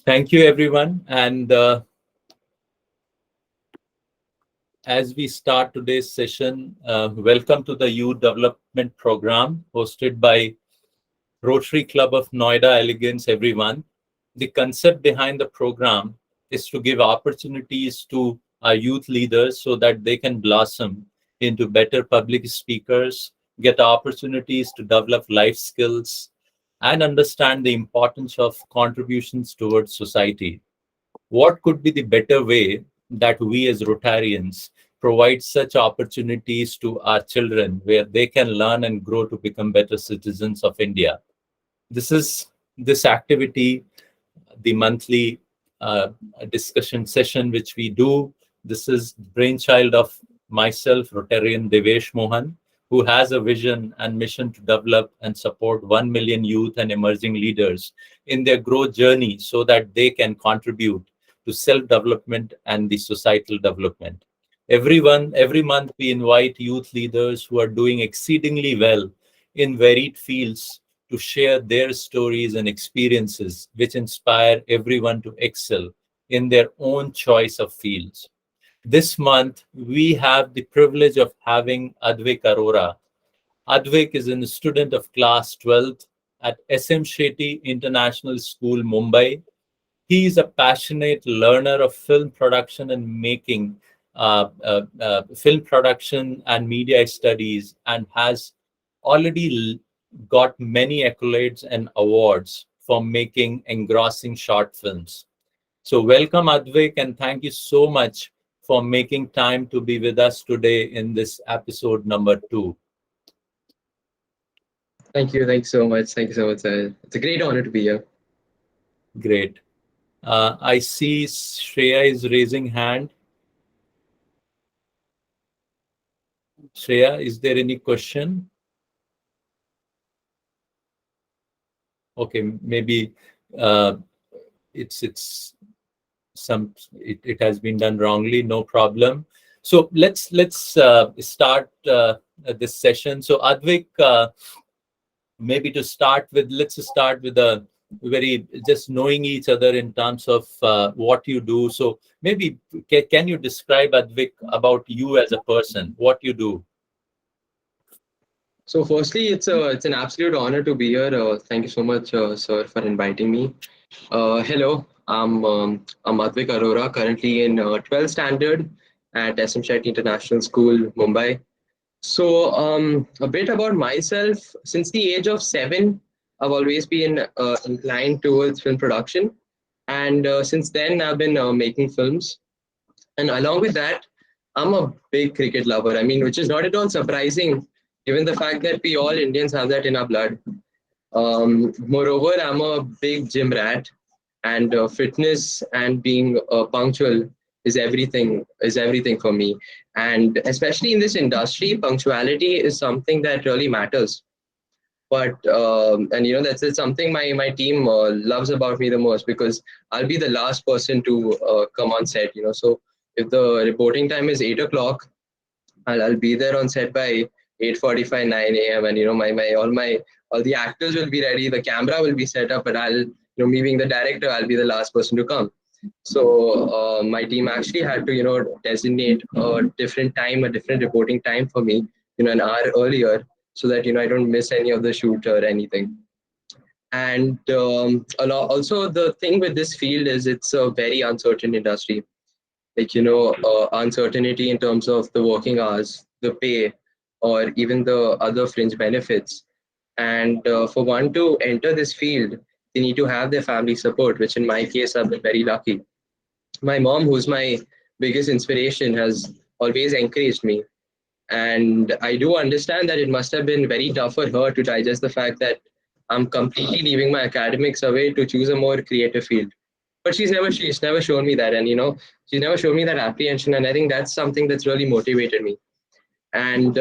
Thank you, everyone. And as we start today's session, welcome to the Youth Development Program hosted by Rotary Club of Noida Elegance, everyone. The concept behind the program is to give opportunities to our youth leaders so that they can blossom into better public speakers, get opportunities to develop life skills, and understand the importance of contributions towards society. What could be the better way that we as Rotarians provide such opportunities to our children where they can learn and grow to become better citizens of India? This is this activity, the monthly uh, discussion session which we do. This is brainchild of myself, Rotarian Devesh Mohan, who has a vision and mission to develop and support 1 million youth and emerging leaders in their growth journey so that they can contribute to self-development and the societal development. Every month, we invite youth leaders who are doing exceedingly well in varied fields to share their stories and experiences, which inspire everyone to excel in their own choice of fields. This month, we have the privilege of having Advik Arora. Advik is a student of class 12th at SM Shetty International School, Mumbai. He is a passionate learner of film production and making, film production and media studies, and has already got many accolades and awards for making engrossing short films. So, welcome, Advik, and thank you so much for making time to be with us today in this episode number 2. Thank you. Thanks so much. Thank you so much. It's a great honor to be here. Great. I see Shreya is raising hand. Shreya, is there any question? Okay, maybe uh, it's it has been done wrongly. No problem. So let's start this session. So Advik, maybe to start with, let's start with a very just knowing each other in terms of what you do. So maybe can you describe, Advik, about you as a person, what you do? So, firstly, it's an absolute honor to be here. Thank you so much, sir, for inviting me. Hello, I'm Advik Arora, currently in 12th standard at SM Shetty International School, Mumbai. So, a bit about myself. Since the age of 7, I've always been inclined towards film production, and since then, I've been making films. And along with that, I'm a big cricket lover. I mean, which is not at all surprising, given the fact that we all Indians have that in our blood. Moreover, I'm a big gym rat, and fitness and being punctual is everything for me. And especially in this industry, punctuality is something that really matters. But and that's something my team loves about me the most, because I'll be the last person to come on set. So if the reporting time is 8 o'clock, I'll be there on set by 8:45, 9 a.m. And all the actors will be ready, the camera will be set up, but me being the director, I'll be the last person to come. So my team actually had to designate a different time, a different reporting time for me, an hour earlier, so that I don't miss any of the shoot or anything. And also, the thing with this field is it's a very uncertain industry. Like, uncertainty in terms of the working hours, the pay, or even the other fringe benefits. And for one to enter this field, they need to have their family support, which in my case, I've been very lucky. My mom, who's my biggest inspiration, has always encouraged me. And I do understand that it must have been very tough for her to digest the fact that I'm completely leaving my academics away to choose a more creative field. But she's never shown me that, and she's never shown me that apprehension, and I think that's something that's really motivated me. And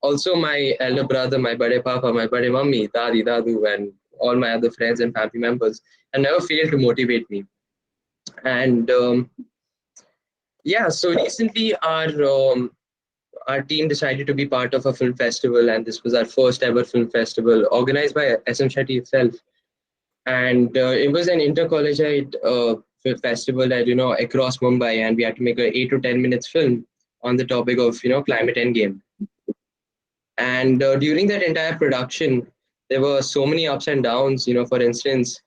also my elder brother, my bade papa, my bade mummy, dadi, dadu, and all my other friends and family members, and never failed to motivate me. And yeah, so recently our team decided to be part of a film festival, and this was our first ever film festival organized by SM Shetty itself. and it was an intercollegiate festival at across Mumbai, and we had to make a 8 to 10 minutes film on the topic of climate endgame. And during that entire production, there were so many ups and downs. For instance,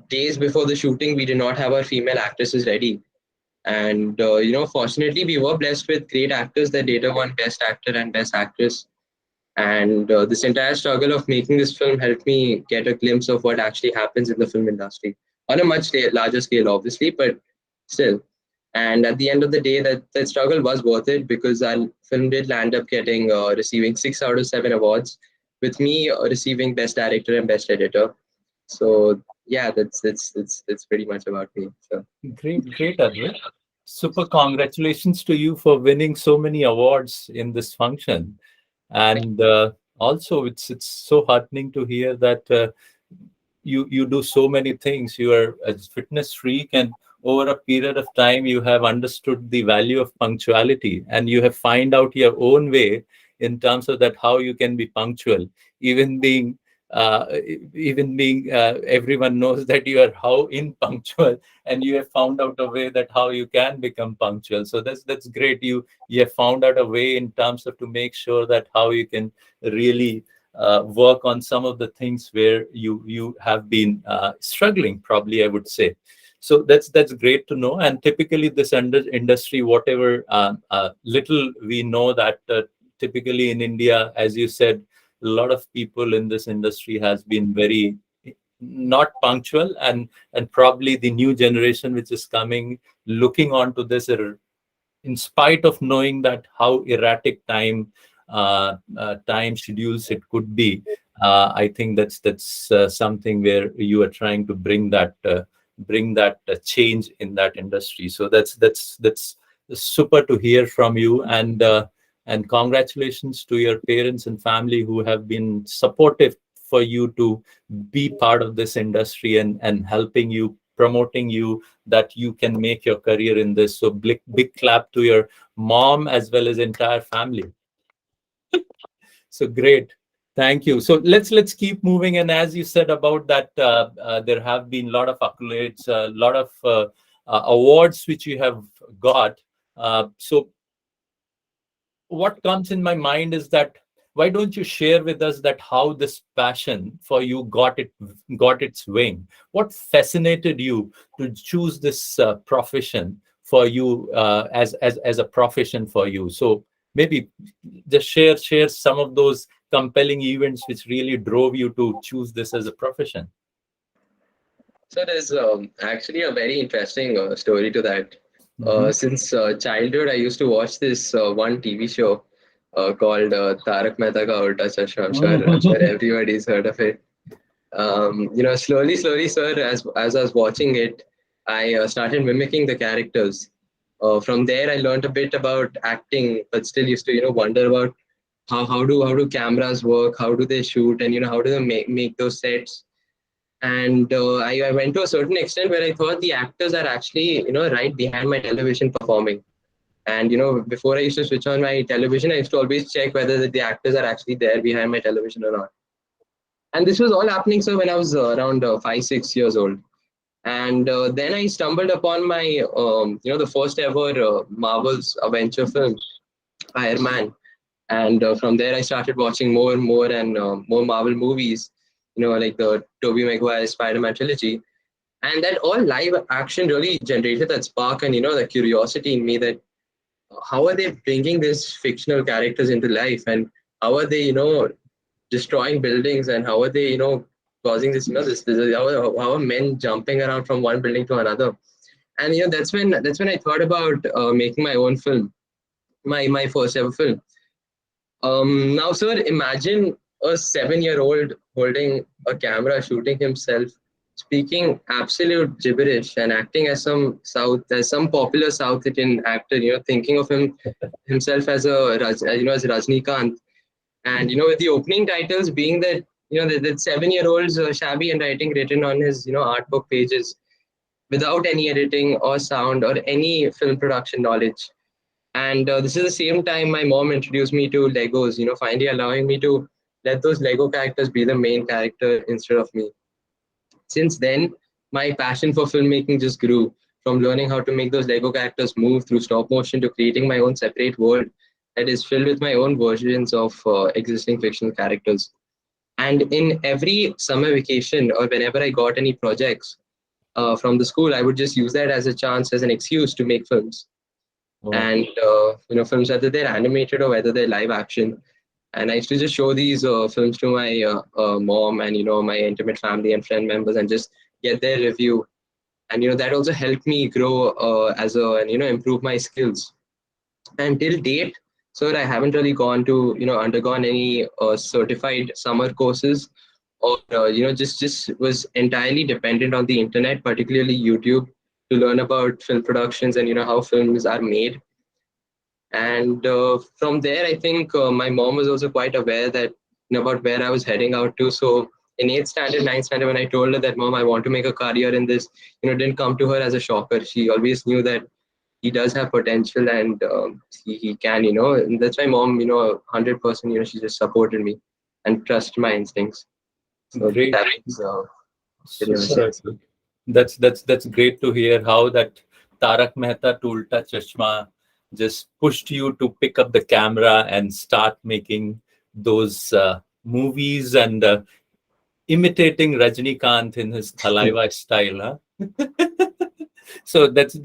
days before the shooting, we did not have our female actresses ready. And fortunately, we were blessed with great actors that later won Best Actor and Best Actress. And this entire struggle of making this film helped me get a glimpse of what actually happens in the film industry on a much larger scale, obviously, but still. And at the end of the day, that struggle was worth it, because our film did land up getting receiving 6 out of 7 awards, with me receiving Best Director and Best Editor. So yeah, that's pretty much about me. So Great, great, Advait. Super congratulations to you for winning so many awards in this function. And also, it's so heartening to hear that you do so many things. You are a fitness freak, and over a period of time, you have understood the value of punctuality, and you have find out your own way in terms of that how you can be punctual, even being everyone knows that you are how impunctual, and you have found out a way that how you can become punctual. So that's great. You have found out a way in terms of to make sure that how you can really work on some of the things where you have been struggling, probably I would say. So that's great to know. And typically this industry, whatever little we know, that typically in India, as you said, a lot of people in this industry has been very not punctual, and probably the new generation which is coming looking onto this in spite of knowing that how erratic time schedules it could be. I think that's something where you are trying to bring that change in that industry. So that's super to hear from you. And congratulations to your parents and family who have been supportive for you to be part of this industry, and helping you, promoting you, that you can make your career in this. So big clap to your mom as well as entire family. So great. Thank you. So let's keep moving. And as you said about that, there have been a lot of accolades, a lot of awards which you have got. So what comes in my mind is that why don't you share with us that how this passion for you got its wing? What fascinated you to choose this profession for you, as a profession for you? So maybe just share some of those compelling events which really drove you to choose this as a profession. So there's actually a very interesting story to that. Hmm. Since childhood, I used to watch this one TV show called Tarak Mehta Ka Ulta Chashma. I'm sure everybody's heard of it. Slowly, sir, as I was watching it, I started mimicking the characters. From there, I learned a bit about acting, but still used to wonder about how do cameras work, how do they shoot, and how do they make those sets. And I went to a certain extent where I thought the actors are actually right behind my television performing. And before I used to switch on my television, I used to always check whether the actors are actually there behind my television or not. And this was all happening so when I was around 5 6 years old. And then I stumbled upon my the first ever Marvel's adventure film, Iron Man. And from there I started watching more and more, and more Marvel movies, like the Tobey Maguire Spider-Man trilogy. And that all live action really generated that spark and the curiosity in me, that how are they bringing these fictional characters into life, and how are they destroying buildings, and how are they causing this how are men jumping around from one building to another. And that's when I thought about making my own film, my first ever film. Now, sir, imagine a 7-year-old holding a camera, shooting himself, speaking absolute gibberish, and acting as some popular South Indian actor. Thinking of himself as as Rajnikant, and with the opening titles being that that 7-year-old's shabby handwriting written on his art book pages, without any editing or sound or any film production knowledge. And this is the same time my mom introduced me to Legos, finally allowing me to let those Lego characters be the main character instead of me. Since then, my passion for filmmaking just grew from learning how to make those Lego characters move through stop motion to creating my own separate world that is filled with my own versions of existing fictional characters. And in every summer vacation or whenever I got any projects from the school, I would just use that as a chance, as an excuse to make films. Oh, And films, whether they're animated or whether they're live action. And I used to just show these films to my mom and my intimate family and friend members, and just get their review. And that also helped me grow as a and improve my skills. And till date, sir, I haven't really gone to undergone any certified summer courses, or just was entirely dependent on the internet, particularly YouTube, to learn about film productions and how films are made. And from there, I think my mom was also quite aware that about where I was heading out to. So in eighth standard, ninth standard, when I told her that, Mom, I want to make a career in this, didn't come to her as a shocker. She always knew that he does have potential, and he can, and that's why mom, 100%, she just supported me and trusted my instincts. So great. that's pretty much So, it. that's great to hear how that Tarak Mehta to Ulta Chashma just pushed you to pick up the camera and start making those movies and imitating Rajnikant in his Thalaiva style. Huh? So that's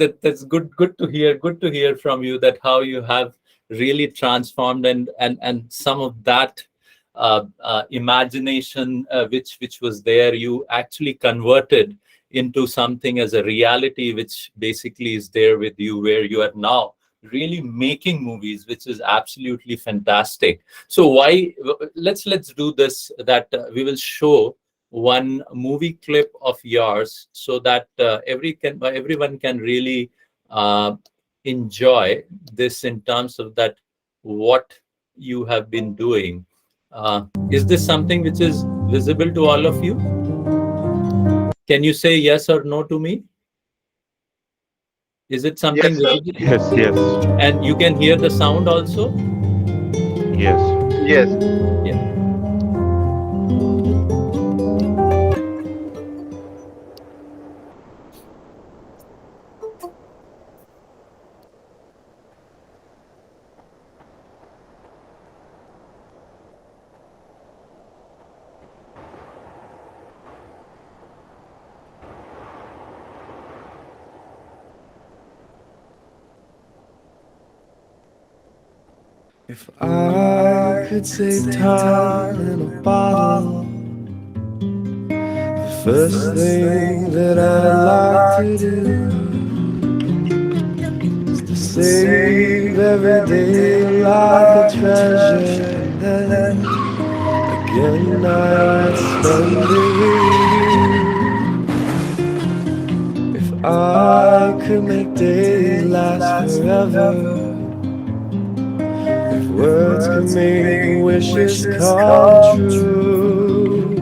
good to hear. Good to hear from you that how you have really transformed, and some of that imagination which was there, you actually converted into something as a reality, which basically is there with you, where you are now really making movies, which is absolutely fantastic. So why, let's do this, that we will show one movie clip of yours, so that everyone can really enjoy this in terms of that what you have been doing. Is this something which is visible to all of you? Can you say yes or no to me? Is it something Yes, sir. visible? Yes, yes, And you can hear the sound also? yes. Yes. Yeah. If I could save time in a bottle, the first thing that I'd like to do is to save every day like a treasure. Then again I'd spend it with you. If I could make days last forever, words can make wishes come true.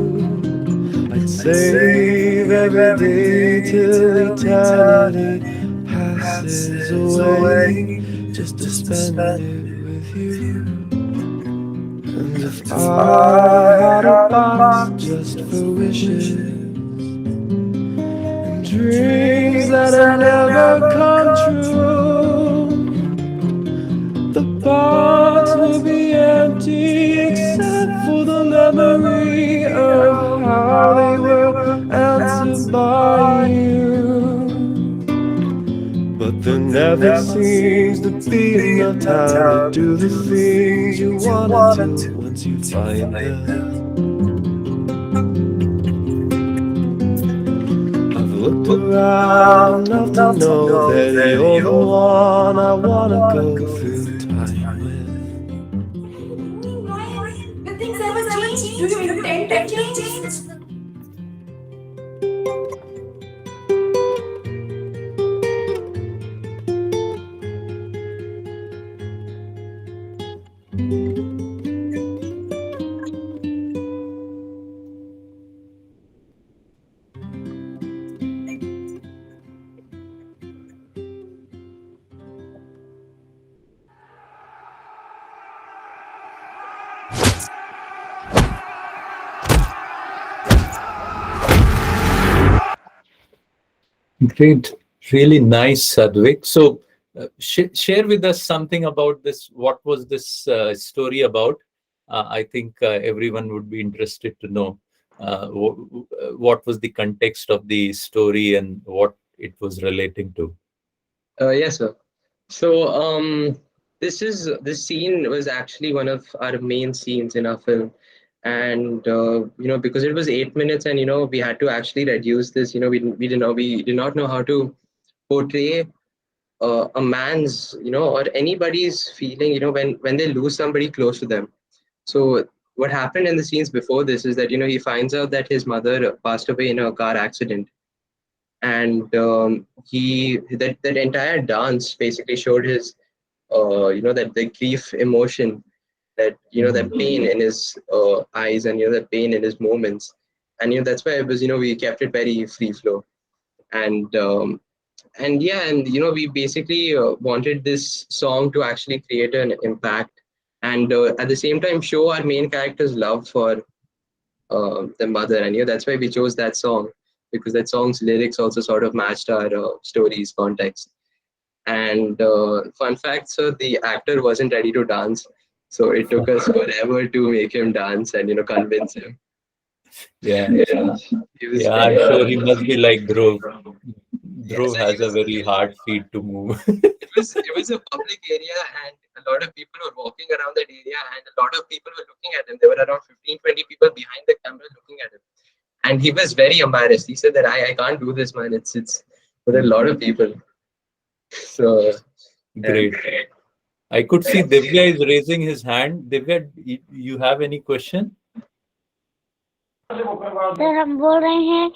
I'd save every day till eternity passes away, just to spend it with you. And if I had a box just for wishes and dreams that have never come true, the box will be empty except for the memory of how they were answered by you. But there never seems to be enough time to do the things you wanted to once you find them. I've looked around enough to know that you're the one I wanna go through time with. The things never change. Do you intend to change? Great, really nice, Advik. So, share with us something about this. What was this story about? I think everyone would be interested to know what was the context of the story and what it was relating to. Yes, sir. So, this scene was actually one of our main scenes in our film, and because it was 8 minutes, and we had to actually reduce this. We did not know how to portray a man's, or anybody's feeling, when they lose somebody close to them. So what happened in the scenes before this is that he finds out that his mother passed away in a car accident, and he that entire dance basically showed his that the grief emotion, that that pain in his eyes, and that pain in his moments. And that's why it was, we kept it very free flow. And yeah, and we basically wanted this song to actually create an impact, and at the same time show our main character's love for the mother. And that's why we chose that song, because that song's lyrics also sort of matched our story's context. And fun fact, so the actor wasn't ready to dance, so it took us forever to make him dance and convince him. Yeah, Yeah, he was yeah, I'm very sure he must be like Dhruv. Yes, Dhruv and he has a was very hard feet to move. it was a public area, and a lot of people were walking around that area, and a lot of people were looking at him. There were around 15-20 people behind the camera looking at him, and he was very embarrassed. He said that I can't do this, man. It's for a lot of people. So Great. I could see Divya is raising his hand. Divya, you have any question? Sir हम बोल रहे हैं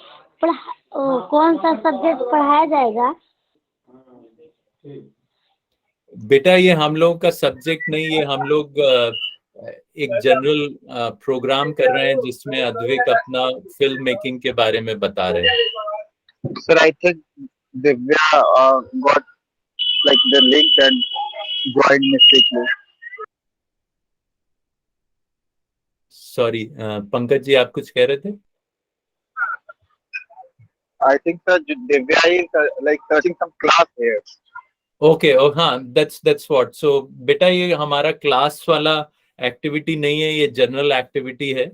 कौन सा subject पढ़ाया जाएगा? बेटा, ये हम लोगों का सब्जेक्ट नहीं है। हम लोग एक जनरल प्रोग्राम कर रहे हैं जिसमें अद्वैक अपना फिल्म मेकिंग के बारे में बता रहे हैं। Sir, I think Divya got like the link and joined mistakenly. Sorry, Pankaj ji, आप कुछ कह रहे थे? I think sir, Divya is like searching some class here. Okay, हाँ, that's what. So बेटा, ये हमारा क्लास वाला एक्टिविटी नहीं है, ये जनरल एक्टिविटी है।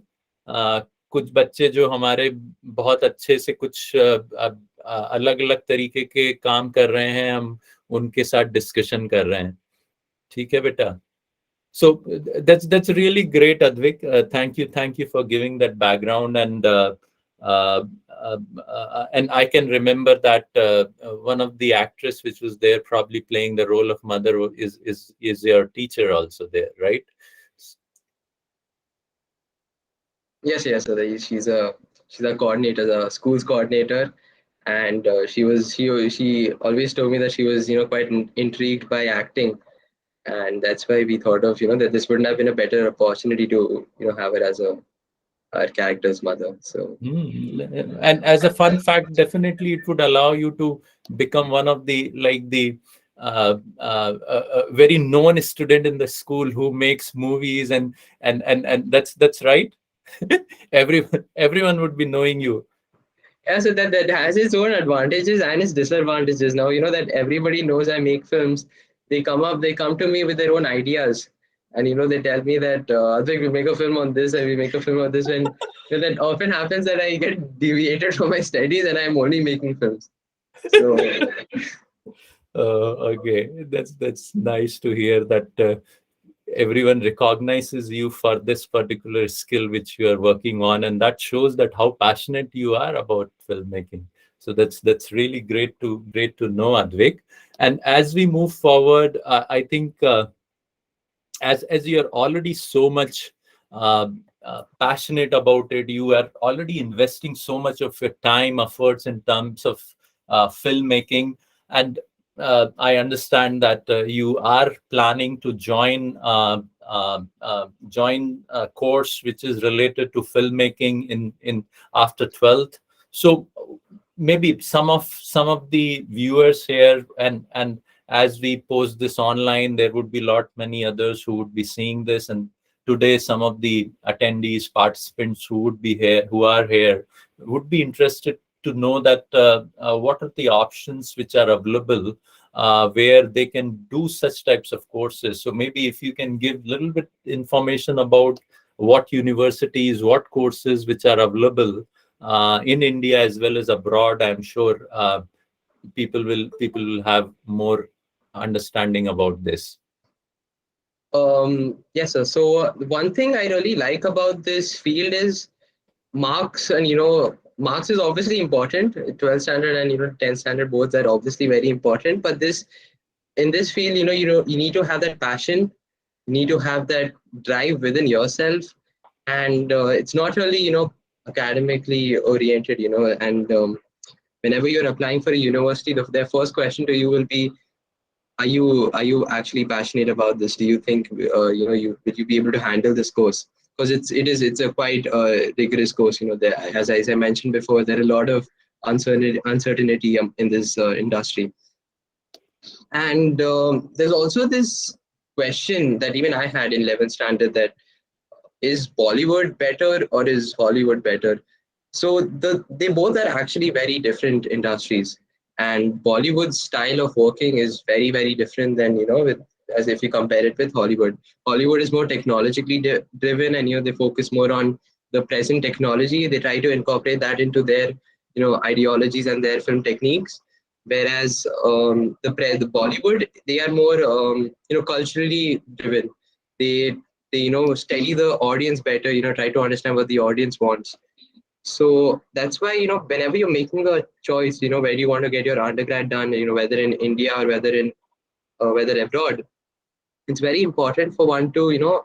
कुछ बच्चे जो हमारे बहुत अच्छे से कुछ अलग अलग तरीके के काम कर रहे हैं, हम उनके साथ डिस्कशन कर रहे हैं। ठीक है बेटा? So that's really great, Advik. Thank you for giving that background, and I can remember that one of the actress which was there, probably playing the role of mother, is your teacher also there, right? yes, so she's a coordinator, a school's coordinator, and she always told me that she was quite intrigued by acting, and that's why we thought of that this wouldn't have been a better opportunity to have her as our character's mother. So And as a fun fact, definitely it would allow you to become one of the very known student in the school who makes movies, and that's right. Everyone would be knowing you. yeah, so that has its own advantages and its disadvantages. Now that everybody knows I make films, they come to me with their own ideas, and they tell me that I think we make a film on this, and we make a film on this, and that often happens that I get deviated from my studies and I'm only making films. So Okay, that's nice to hear that everyone recognizes you for this particular skill which you are working on, and that shows that how passionate you are about filmmaking. So that's really great to know, Advik. And as we move forward, I think as you are already so much passionate about it, you are already investing so much of your time, efforts in terms of filmmaking, and I understand that you are planning to join a course which is related to filmmaking in after 12th. So maybe some of the viewers here, and as we post this online, there would be many others who would be seeing this, and today some of the attendees, participants who are here would be interested to know that what are the options which are available where they can do such types of courses. So maybe if you can give a little bit information about what universities, what courses which are available in India as well as abroad, I'm sure people will have more understanding about this. Yes, sir. So one thing I really like about this field is marks, and marks is obviously important. 12th standard and 10th standard boards are obviously very important. But this in this field, you need to have that passion, you need to have that drive within yourself, and it's not really academically oriented, and whenever you're applying for a university, their first question to you will be, are you actually passionate about this? Do you think will you be able to handle this course? Because it's a quite rigorous course. There, as I mentioned before, there are a lot of uncertainty in this industry. And there's also this question that even I had in 11th standard, that is Bollywood better or is Hollywood better? So they both are actually very different industries, and Bollywood's style of working is very, very different than as if you compare it with Hollywood. Hollywood is more technologically driven, and they focus more on the present technology. They try to incorporate that into their ideologies and their film techniques. Whereas the Bollywood, they are more culturally driven. They study the audience better. Try to understand what the audience wants. So that's why whenever you're making a choice, where you want to get your undergrad done, whether in India or whether abroad, it's very important for one to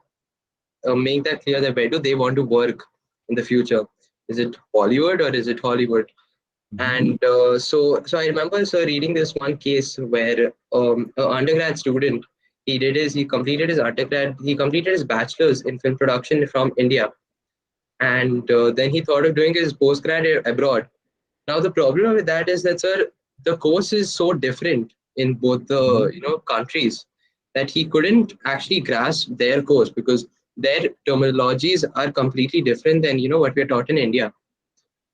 make that clear, that where do they want to work in the future? Is it Bollywood or is it Hollywood? And so I remember, sir, reading this one case where an undergrad student, he completed his bachelor's in film production from India, and then he thought of doing his postgrad abroad. Now the problem with that is that, sir, the course is so different in both the countries, that he couldn't actually grasp their course, because their terminologies are completely different than what we're taught in India.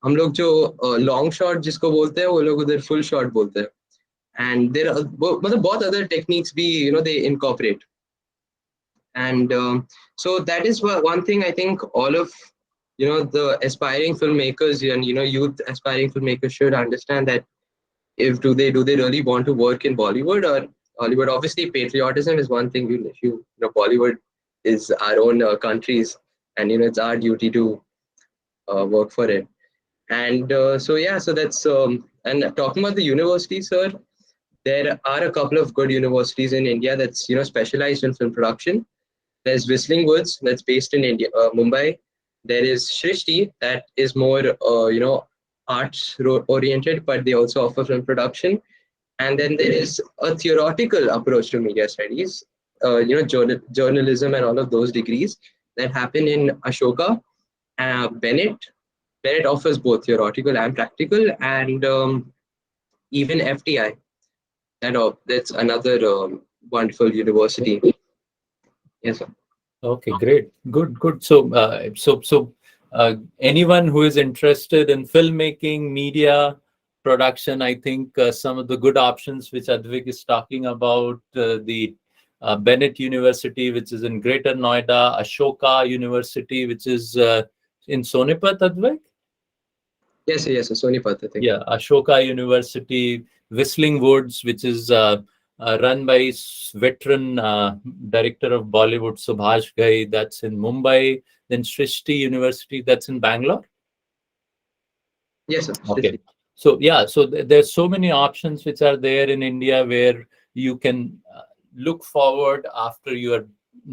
हम लोग जो long shot जिसको बोलते हैं, वो लोग उधर full shot बोलते हैं, and there are मतलब बहुत other techniques भी they incorporate. And so that is one thing I think all of the aspiring filmmakers and youth aspiring filmmakers should understand, that if do they really want to work in Bollywood or Hollywood. Obviously patriotism is one thing. Bollywood is our own countries, and it's our duty to work for it. And so that's and talking about the universities, sir, there are a couple of good universities in India that's specialized in film production. There's Whistling Woods, that's based in India, Mumbai. There is Shrishti, that is more arts oriented, but they also offer film production. And then there is a theoretical approach to media studies, journalism and all of those degrees that happen in Ashoka. Bennett offers both theoretical and practical, and even FTI. That's another wonderful university. Yes, sir. Okay, great, good. So anyone who is interested in filmmaking, media production, I think some of the good options which Advik is talking about, the Bennett University, which is in Greater Noida, Ashoka University, which is in Sonipat, Advik? Yes, Sonipat, I think. Yeah, Ashoka University, Whistling Woods, which is run by veteran director of Bollywood, Subhash Ghai, that's in Mumbai. Then Srishti University, that's in Bangalore. Yes, sir. Okay. So there's so many options which are there in India where you can look forward after you are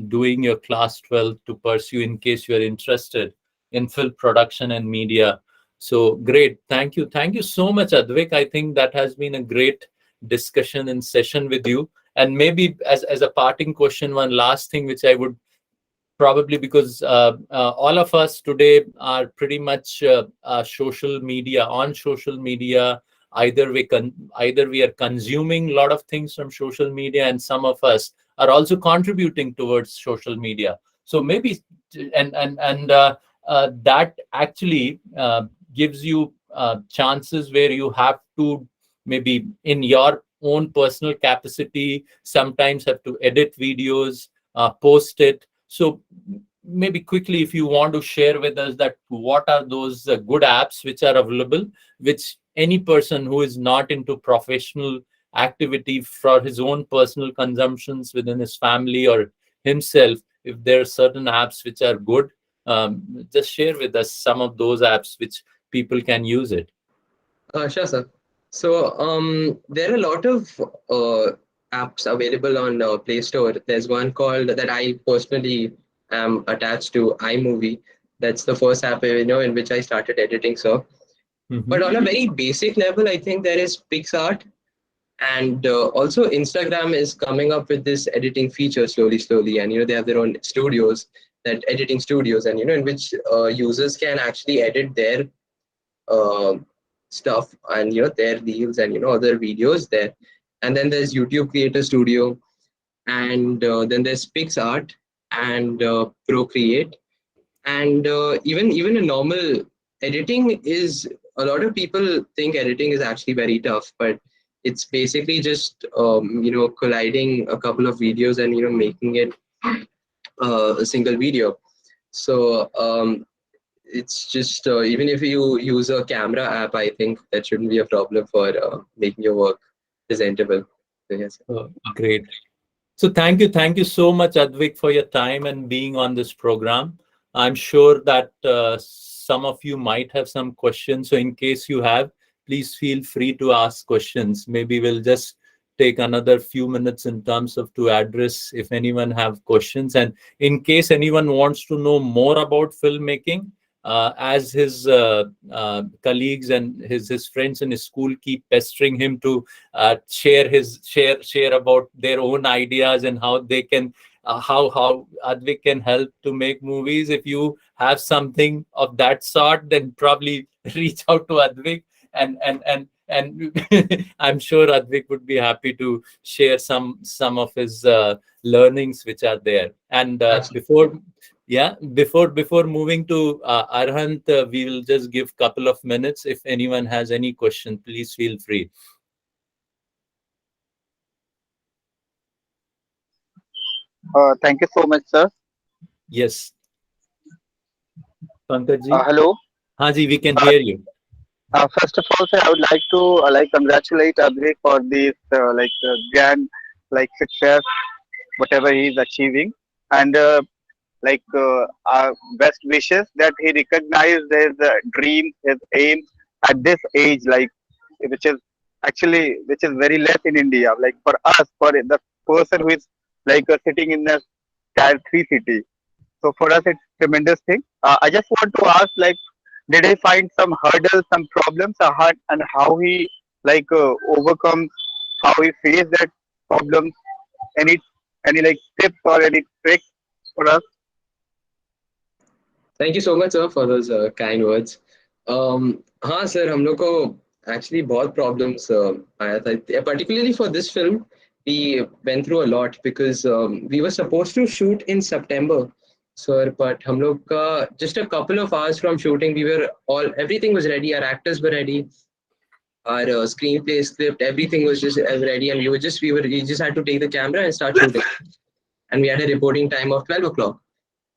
doing your class 12 to pursue, in case you are interested in film production and media. So great. Thank you so much, Advik. I think that has been a great discussion and session with you. And maybe as a parting question, one last thing which I would probably, because all of us today are pretty much on social media. Either we are consuming a lot of things from social media, and some of us are also contributing towards social media. So maybe and that actually gives you chances where you have to maybe in your own personal capacity sometimes have to edit videos, post it. So maybe quickly, if you want to share with us that what are those good apps which are available, which any person who is not into professional activity for his own personal consumptions within his family or himself, if there are certain apps which are good, just share with us some of those apps which people can use it. Sure, sir. So there are a lot of apps available on Play Store. There's one called that I personally am attached to, iMovie. That's the first app in which I started editing. So, but on a very basic level, I think there is PixArt, and also Instagram is coming up with this editing feature slowly, and they have their own studios, that editing studios, and in which users can actually edit their uh, stuff and their reels and other videos there. And then there's YouTube Creator Studio, and then there's PixArt and Procreate, and even a normal editing is, a lot of people think editing is actually very tough, but it's basically just colliding a couple of videos and making it a single video. So it's just even if you use a camera app, I think that shouldn't be a problem for making your work presentable. So, yes. Great. So thank you so much, Advik, for your time and being on this program. I'm sure that some of you might have some questions. So in case you have, please feel free to ask questions. Maybe we'll just take another few minutes in terms of to address if anyone have questions. And in case anyone wants to know more about filmmaking, as his colleagues and his friends in his school keep pestering him to share about their own ideas and how they can how Advik can help to make movies. If you have something of that sort, then probably reach out to Advik, and I'm sure Advik would be happy to share some of his learnings which are there. And before moving to Arhant, we will just give couple of minutes. If anyone has any question, please feel free. Thank you so much, sir. Yes, Pankaj ji. Hello. Haan ji, we can hear you. First of all, sir, I would like to congratulate Advik for this grand success, whatever he is achieving, and our best wishes that he recognized his dreams, his aims at this age, which is which is very less in India. Like for us, for the person who is sitting in a tier 3 city. So for us, it's tremendous thing. I just want to ask, did he find some hurdles, some problems, and how he overcomes, how he faced that problems? Any tips or any tricks for us? Thank you so much, sir, for those kind words. हाँ sir, हम लोग को actually बहुत problems आया था, particularly for this film. We went through a lot because we were supposed to shoot in September, sir, but हम लोग का just a couple of hours from shooting, everything was ready, our actors were ready, our screenplay script, everything was just ready, and we just had to take the camera and start shooting, and we had a reporting time of 12 o'clock.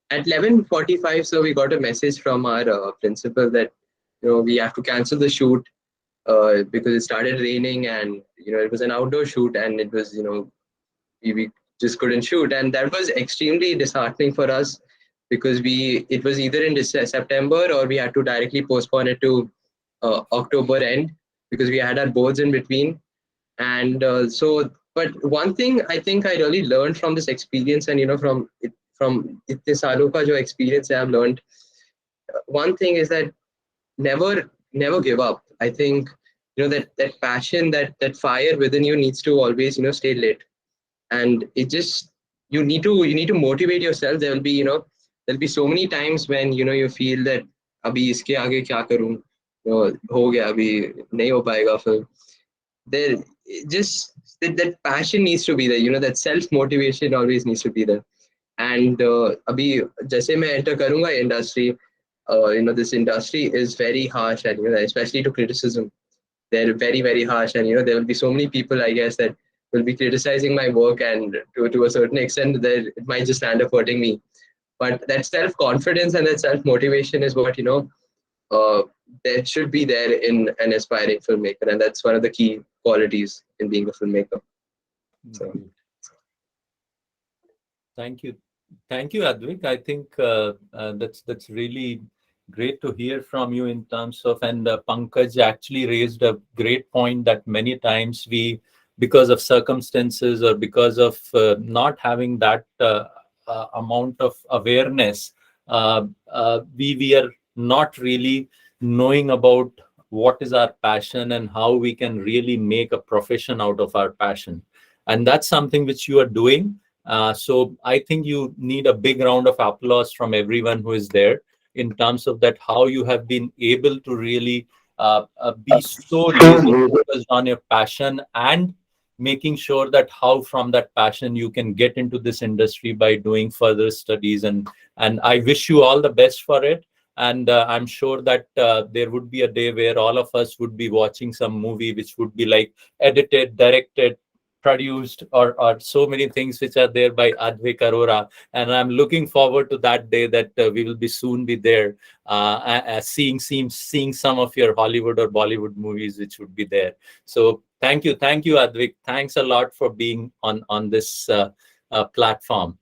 At 11:45, so we got a message from our principal that we have to cancel the shoot because it started raining, and it was an outdoor shoot, and it was we just couldn't shoot, and that was extremely disheartening for us because it was either in September or we had to directly postpone it to October end because we had our boards in between, and but one thing I think I really learned from this experience, and from itne saalon ka jo experience I have learned, one thing is that never give up. I think that passion, that fire within you needs to always stay lit, and it just you need to motivate yourself. There'll be so many times when you feel that abhi iske aage kya karoon, ho gaya, abhi nahi ho payega film. There just that passion needs to be there, that self motivation always needs to be there. And अभी जैसे मैं enter करूँगा industry, this industry is very harsh, and especially to criticism, they're very very harsh, and there will be so many people, I guess, that will be criticizing my work, and to a certain extent, that it might just end up hurting me. But that self confidence and that self motivation is what uh, that should be there in an aspiring filmmaker, and that's one of the key qualities in being a filmmaker. So Thank you. Thank you, Advik. I think that's really great to hear from you in terms of, and Pankaj actually raised a great point that many times we, because of circumstances or because of not having that amount of awareness, we are not really knowing about what is our passion and how we can really make a profession out of our passion. And that's something which you are doing. So I think you need a big round of applause from everyone who is there in terms of that, how you have been able to really be so laser focused on your passion and making sure that how from that passion you can get into this industry by doing further studies. And I wish you all the best for it. And I'm sure that there would be a day where all of us would be watching some movie which would be like edited, directed, produced, or so many things which are there by Advik Arora. And I'm looking forward to that day that we will be soon be there, seeing some of your Hollywood or Bollywood movies which would be there. So thank you, Advik. Thanks a lot for being on this platform.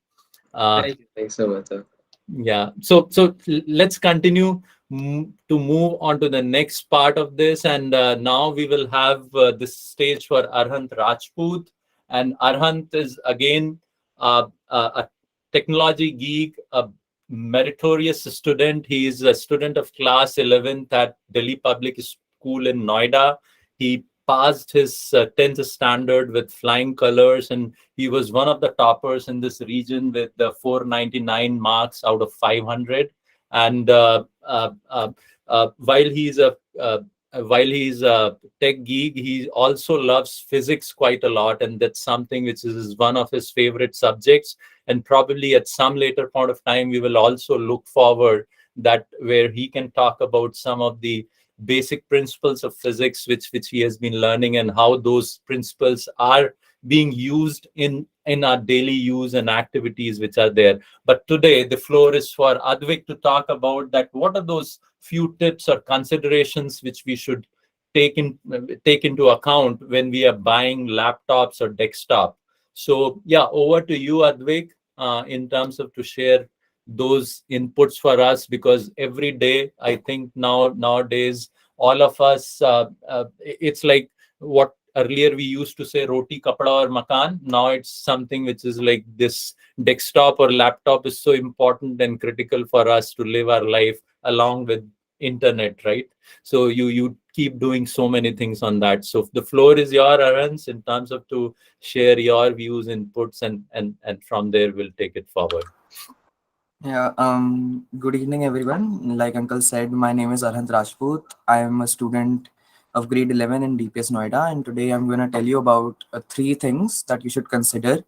thank you, thanks so much, sir. Yeah. So let's continue to move on to the next part of this. And now we will have this stage for Arhant Rajput. And Arhant is again a technology geek, a meritorious student. He is a student of class 11th at Delhi Public School in Noida. He passed his 10th standard with flying colors, and he was one of the toppers in this region with the 499 marks out of 500. And while he's a tech geek, he also loves physics quite a lot, and that's something which is one of his favorite subjects. And probably at some later point of time, we will also look forward that where he can talk about some of the basic principles of physics which he has been learning, and how those principles are being used in our daily use and activities which are there. But today the floor is for Advik to talk about that, what are those few tips or considerations which we should take into account when we are buying laptops or desktop. So yeah, over to you, Advik, in terms of to share those inputs for us, because every day I think nowadays all of us, it's like what earlier we used to say roti kapda or makan. Now it's something which is like this desktop or laptop is so important and critical for us to live our life along with internet, right? So you keep doing so many things on that. So the floor is your, Arhant, in terms of to share your views, inputs, and from there we'll take it forward. Yeah, good evening, everyone. Like Uncle said, my name is Arhant Rajput. I am a student of grade 11 in DPS Noida, and today I'm going to tell you about 3 things that you should consider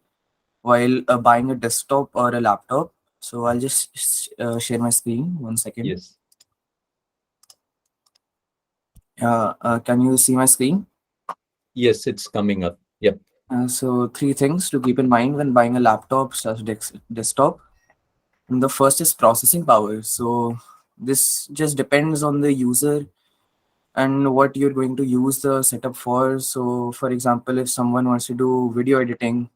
while buying a desktop or a laptop. So I'll just share my screen. 1 second. Yes. Can you see my screen? Yes, it's coming up. Yep. So 3 things to keep in mind when buying a laptop/desktop. And the first is processing power. So this just depends on the user and what you're going to use the setup for. So for example, if someone wants to do video editing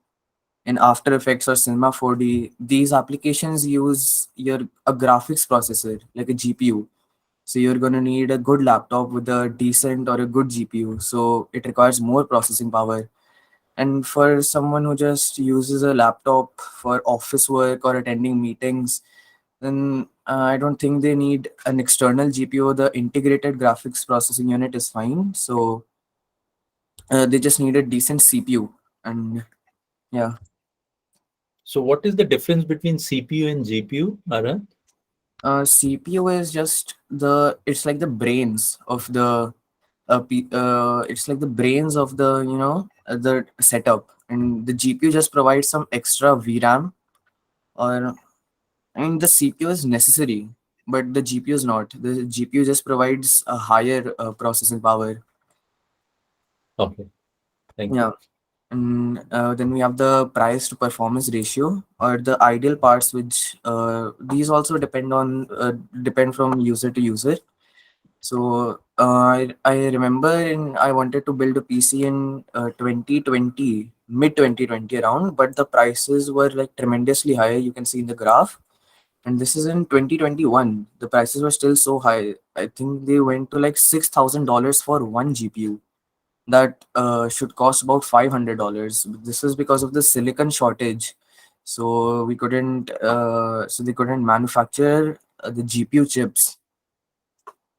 in After Effects or Cinema 4D, these applications use a graphics processor like a GPU. So you're going to need a good laptop with a decent or a good GPU. So it requires more processing power. And for someone who just uses a laptop for office work or attending meetings, then I don't think they need an external GPU. The integrated graphics processing unit is fine. So they just need a decent CPU. And yeah. So what is the difference between CPU and GPU, Arhant? CPU is just it's like the brains of the it's like the brains of the setup, and the GPU just provides some extra VRAM, or I mean the CPU is necessary but the GPU is not. The GPU just provides a higher processing power. Okay. Thank you. Yeah. And then we have the price to performance ratio, or the ideal parts, which these also depend from user to user. So I remember I wanted to build a PC in 2020, mid 2020 around, but the prices were like tremendously high. You can see in the graph. And this is in 2021. The prices were still so high. I think they went to like $6,000 for one GPU that should cost about $500. This is because of the silicon shortage. So so they couldn't manufacture the GPU chips.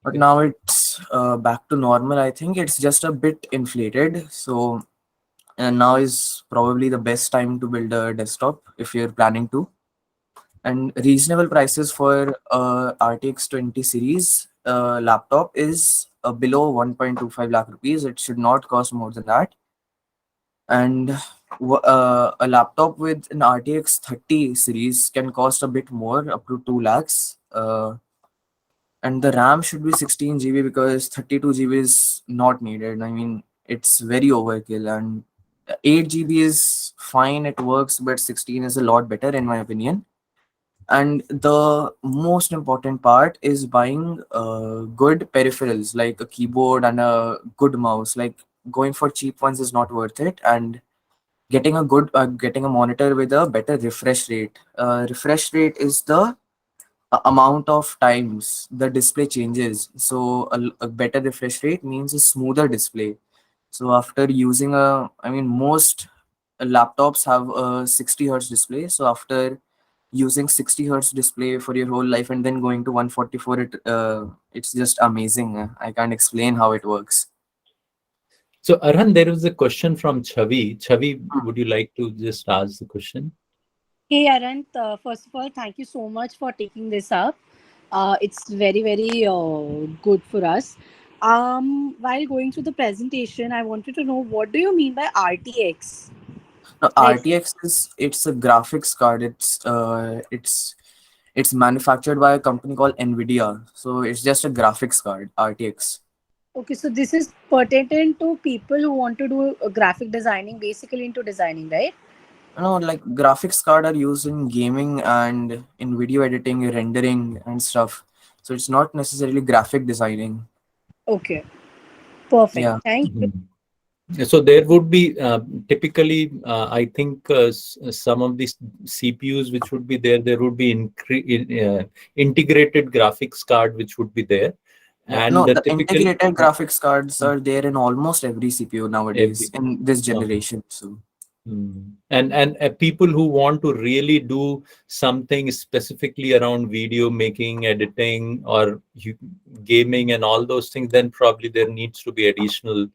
But now it's back to normal. I think it's just a bit inflated. So and now is probably the best time to build a desktop if you're planning to. And reasonable prices for RTX 20 series laptop is below 1.25 lakh rupees. It should not cost more than that. And a laptop with an RTX 30 series can cost a bit more, up to 2 lakhs. And the RAM should be 16 GB because 32 GB is not needed. I mean, it's very overkill, and 8 GB is fine, it works, but 16 is a lot better in my opinion. And the most important part is buying good peripherals like a keyboard and a good mouse. Like, going for cheap ones is not worth it, and getting a monitor with a better refresh rate. Refresh rate is the amount of times the display changes. So a better refresh rate means a smoother display. So after using I mean, most laptops have a 60 hertz display. So after using 60 hertz display for your whole life and then going to 144, it's just amazing. I can't explain how it works. So Arhan, there was a question from Chavi. Chavi, would you like to just ask the question? Hey Arant, first of all, thank you so much for taking this up. It's very, very good for us. While going through the presentation, I wanted to know, what do you mean by RTX? Now, Like, RTX it's a graphics card. It's manufactured by a company called Nvidia. So it's just a graphics card, RTX. okay, so this is pertinent to people who want to do graphic designing, basically into designing, right? Like graphics card are used in gaming and in video editing, rendering and stuff. So it's not necessarily graphic designing. Okay, perfect. Yeah. Thank you. So there would be typically, I think some of these CPUs which would be there, there would be integrated graphics card which would be there. Yeah. And No, the typical integrated graphics cards are there in almost every CPU nowadays Every- in this generation. So and people who want to really do something specifically around video making, editing, or gaming and all those things, then probably there needs to be additional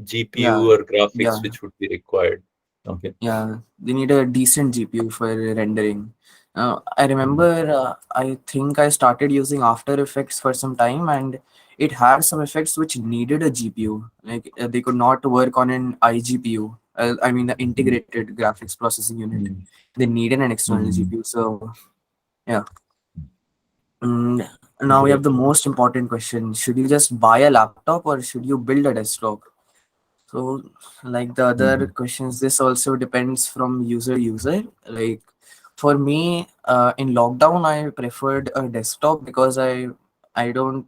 GPU yeah, or graphics yeah, which would be required. Okay. yeah. They need a decent GPU for rendering. I remember, I think I started using After Effects for some time, and it had some effects which needed a GPU. Like they could not work on an iGPU. I mean, the integrated graphics processing unit. They needed an external GPU. So yeah. Now we have the most important question: should you just buy a laptop or should you build a desktop? So, like the other questions, this also depends from user to user. Like for me, in lockdown, I preferred a desktop because I don't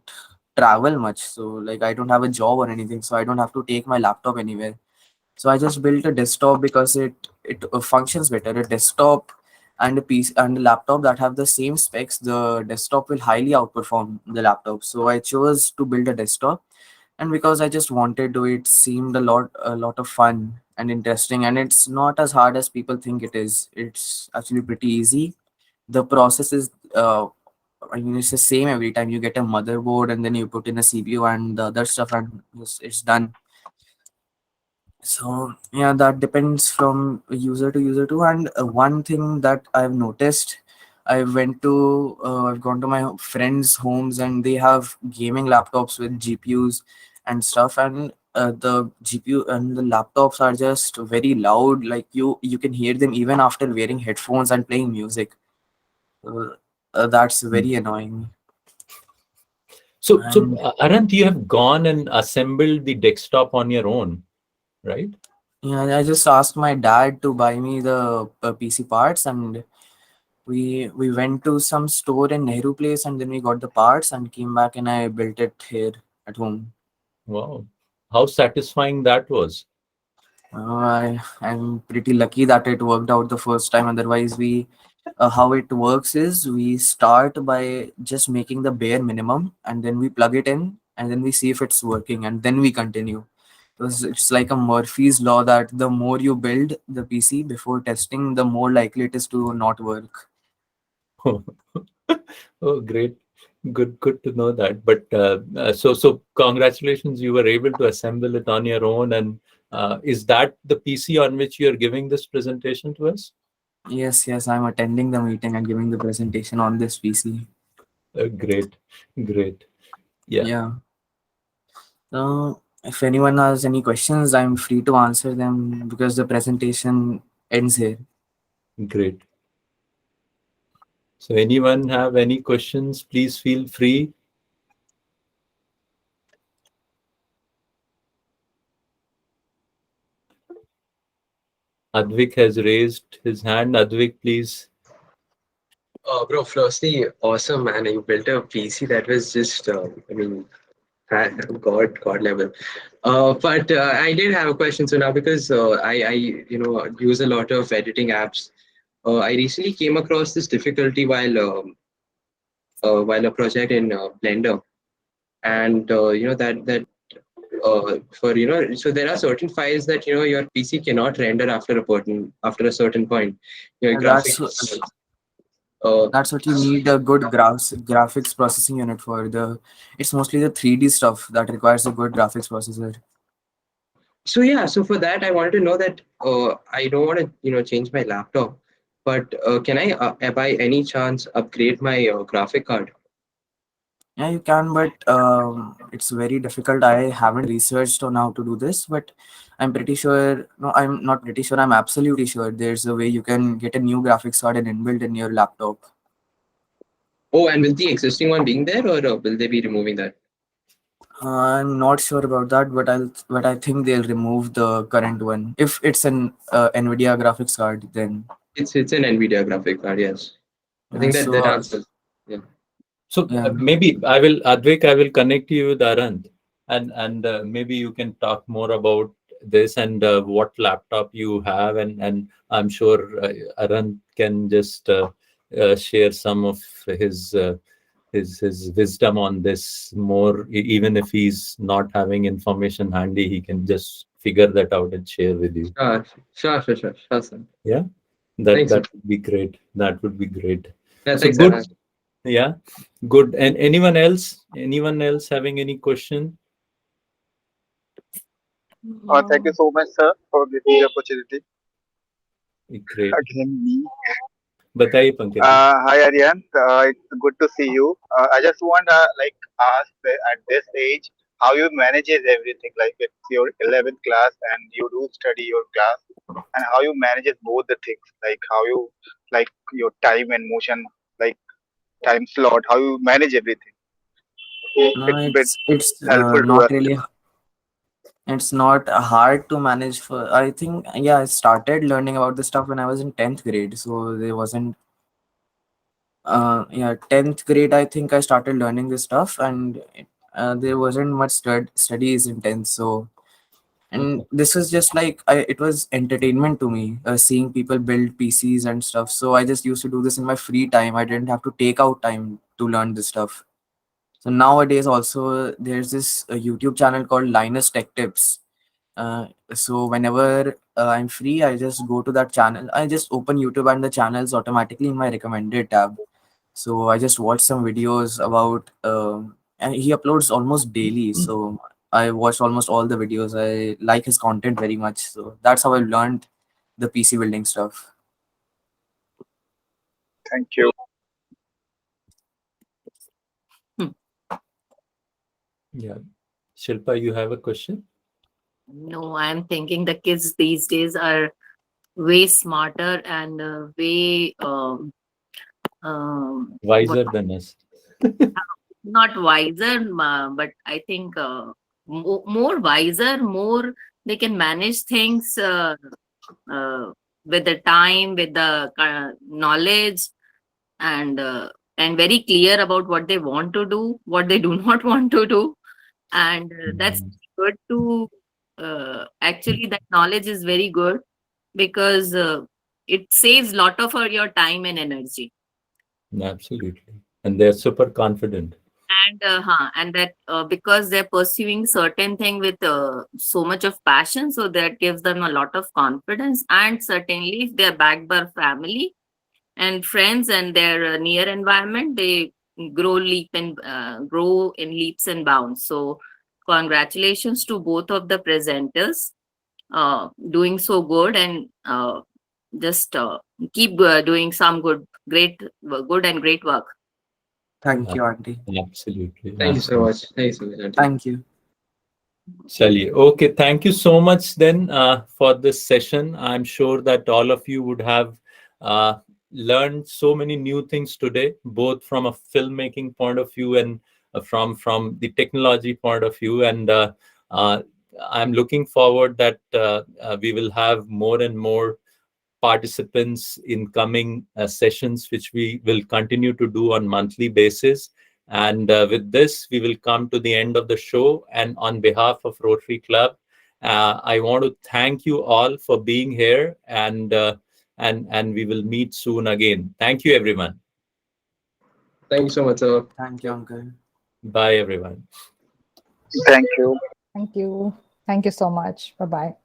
travel much. So like I don't have a job or anything, so I don't have to take my laptop anywhere. So I just built a desktop because it functions better. A desktop and a PC and a laptop that have the same specs, the desktop will highly outperform the laptop. So I chose to build a desktop, and because I just wanted to, it seemed a lot of fun and interesting, and it's not as hard as people think it is. It's actually pretty easy. The process is I mean, it's the same every time. You get a motherboard and then you put in a CPU and the other stuff, and it's done. So yeah, that depends from user to user too. And one thing that I've noticed, I've gone to my friends' homes and they have gaming laptops with GPUs and stuff, and the GPU and the laptops are just very loud. Like you can hear them even after wearing headphones and playing music. that's very annoying. So, And Arant, you have gone and assembled the desktop on your own, right? yeah, I just asked my dad to buy me the PC parts, and we went to some store in Nehru Place, and then we got the parts and came back, and I built it here at home. Wow. How satisfying that was. I'm pretty lucky that it worked out the first time. Otherwise, how it works is we start by just making the bare minimum, and then we plug it in, and then we see if it's working, and then we continue. Because it's like a Murphy's law that the more you build the PC before testing, the more likely it is to not work. Oh, great. Good to know that. But so congratulations, you were able to assemble it on your own. And is that the PC on which you're giving this presentation to us? Yes, I'm attending the meeting and giving the presentation on this PC. Great. Yeah. Yeah. So if anyone has any questions, I'm free to answer them because the presentation ends here. Great. So anyone have any questions, please feel free. Advik has raised his hand. Advik, please. Bro, firstly, awesome, man. You built a PC that was just, God level. But I did have a question. So now, because I use a lot of editing apps, I recently came across this difficulty while a project in Blender, and for so there are certain files that your PC cannot render after a certain point. Your And that's graphics. Uh, that's what you need a good graphics processing unit for. It's mostly the 3D stuff that requires a good graphics processor. So yeah, so for that I wanted to know that I don't want to change my laptop, but can I by any chance upgrade my graphic card? Yeah, you can, but it's very difficult. I haven't researched on how to do this, but I'm pretty sure. No, I'm not pretty sure. I'm absolutely sure there's a way you can get a new graphics card and inbuilt in your laptop. Oh, and will the existing one being there, or will they be removing that? I'm not sure about that, but I think they'll remove the current one if it's an NVIDIA graphics card. Then It's an Nvidia graphic card, yes. I think that so answers. Yeah. So yeah. maybe Advik, I will connect you with Arant, and maybe you can talk more about this and what laptop you have, and I'm sure Arant can just share some of his his wisdom on this more. Even if he's not having information handy, he can just figure that out and share with you. Sure, sir. Yeah, Thanks, that would be great. That would be great. Yeah, So thanks, good. sir. Yeah, good. And anyone else? Anyone else having any question? Thank you so much, sir, for giving the opportunity. Great. Again, me. बताइए Pankaj. Hi, Aryan. It's good to see you. I just want to ask at this age how you manages everything. Like it's your 11th class and you do study your class, and how you manages both the things. Like how you your time and motion, like time slot. How you manage everything. No, It's a bit it's helpful to not us. really. It's not hard to manage for. I think yeah, I started learning about this stuff when I was in 10th grade, so there wasn't. Yeah, 10th grade. I think I started learning this stuff, and there wasn't much studies in 10th. So, and this was just like it was entertainment to me, seeing people build PCs and stuff. So I just used to do this in my free time. I didn't have to take out time to learn this stuff. So nowadays, also there's this YouTube channel called Linus Tech Tips. So whenever I'm free, I just go to that channel. I just open YouTube and the channel's automatically in my recommended tab. So I just watch some videos about, and he uploads almost daily. So I watched almost all the videos. I like his content very much. So that's how I learned the PC building stuff. Thank you. Yeah. Shilpa, you have a question? No, I'm thinking the kids these days are way smarter and way Wiser than us. not wiser, but I think more wiser, more they can manage things uh, with the time, with the knowledge, and very clear about what they want to do, what they do not want to do, and that's good to actually that knowledge is very good because it saves lot of your time and energy. Absolutely. And they're super confident. And that because they're pursuing certain thing with so much of passion, so that gives them a lot of confidence. And certainly if they're backed by family and friends and their near environment, they grow in leaps and bounds. So congratulations to both of the presenters, doing so good, and just keep doing some good and great work. Thank you, Auntie. Absolutely. Thank you so much. Thank you so much, Aunty. Thank you. Chaliye. Okay, thank you so much then for this session. I'm sure that all of you would have uh, learned so many new things today, both from a filmmaking point of view and from the technology point of view. And uh, I'm looking forward that we will have more and more participants in coming sessions, which we will continue to do on monthly basis. And with this, we will come to the end of the show. And on behalf of Rotary Club, I want to thank you all for being here, and we will meet soon again. Thank you, everyone. Thank you so much, sir. Thank you, Uncle. Bye, everyone. Thank you. Thank you. Thank you so much. Bye bye.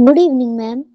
Good evening, ma'am.